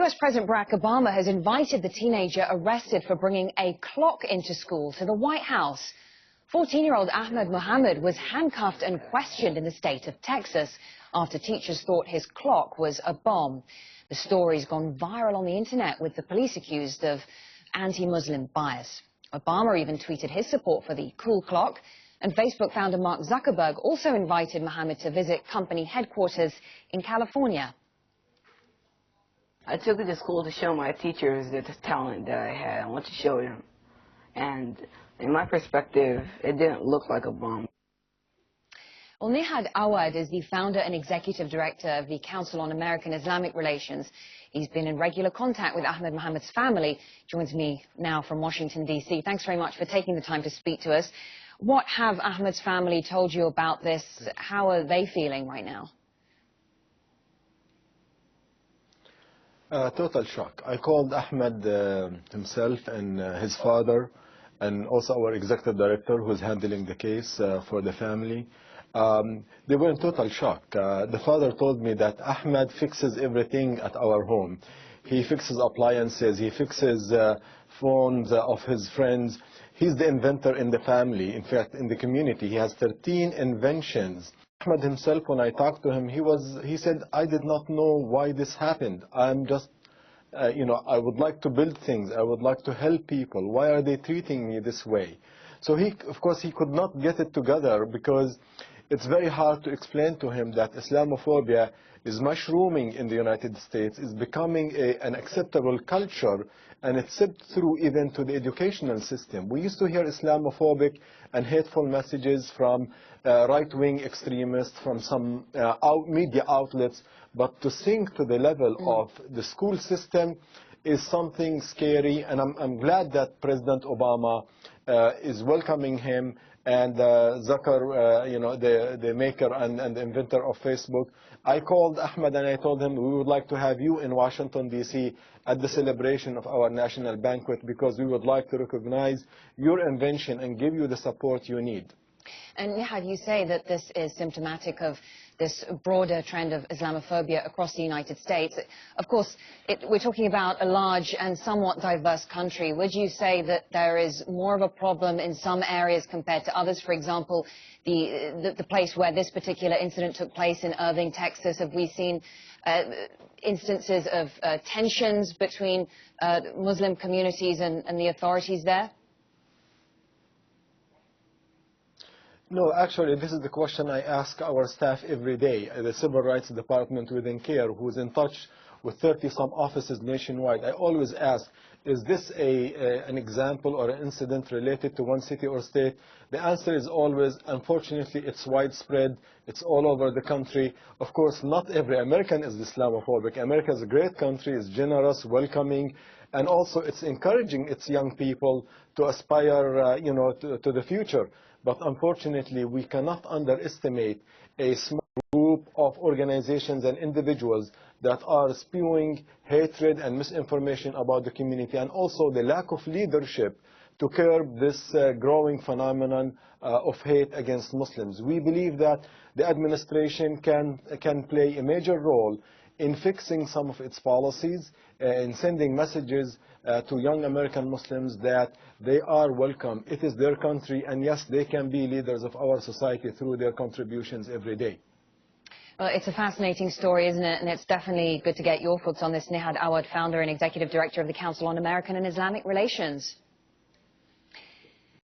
US President Barack Obama has invited the teenager arrested for bringing a clock into school to the White House. 14-year-old Ahmed Mohamed was handcuffed and questioned in the state of Texas after teachers thought his clock was a bomb. The story's gone viral on the internet, with the police accused of anti-Muslim bias. Obama even tweeted his support for the cool clock, and Facebook founder Mark Zuckerberg also invited Mohamed to visit company headquarters in California. I took it to school to show my teachers the talent that I had. I want to show them. And in my perspective, it didn't look like a bomb. Well, Nihad Awad is the founder and executive director of the Council on American-Islamic Relations. He's been in regular contact with Ahmed Mohamed's family. Joins me now from Washington, D.C. Thanks very much for taking the time to speak to us. What have Ahmed's family told you about this? How are they feeling right now? Total shock. I called Ahmed himself and his father, and also our executive director who is handling the case for the family. They were in total shock. The father told me that Ahmed fixes everything at our home. He fixes appliances, he fixes phones of his friends. He's the inventor in the family. In fact, in the community, he has 13 inventions. Ahmed himself, when I talked to him, he said, I did not know why this happened. I'm just, I would like to build things. I would like to help people. Why are they treating me this way? So of course, he could not get it together, because it's very hard to explain to him that Islamophobia is mushrooming in the United States, is becoming an acceptable culture, and it's seeped through even to the educational system. We used to hear Islamophobic and hateful messages from right-wing extremists, from some media outlets, but to sink to the level of the school system is something scary, and I'm glad that President Obama is welcoming him, and Zucker, the maker and the inventor of Facebook. I called Ahmed and I told him we would like to have you in Washington, D.C. at the celebration of our national banquet, because we would like to recognize your invention and give you the support you need. And Nihad, you say that this is symptomatic of this broader trend of Islamophobia across the United States. Of course, we're talking about a large and somewhat diverse country. Would you say that there is more of a problem in some areas compared to others? For example, the place where this particular incident took place in Irving, Texas, have we seen instances of tensions between Muslim communities and the authorities there? No, actually, this is the question I ask our staff every day. The Civil Rights Department within CAIR, who's in touch with 30-some offices nationwide, I always ask, is this an example or an incident related to one city or state? The answer is always, unfortunately, it's widespread. It's all over the country. Of course, not every American is Islamophobic. America is a great country, it's generous, welcoming, and also it's encouraging its young people to aspire, to the future. But unfortunately, we cannot underestimate a small group of organizations and individuals that are spewing hatred and misinformation about the community, and also the lack of leadership to curb this growing phenomenon of hate against Muslims. We believe that the administration can play a major role in fixing some of its policies, in sending messages to young American Muslims that they are welcome. It is their country, and yes, they can be leaders of our society through their contributions every day. Well, it's a fascinating story, isn't it? And it's definitely good to get your thoughts on this. Nihad Awad, founder and executive director of the Council on American and Islamic Relations.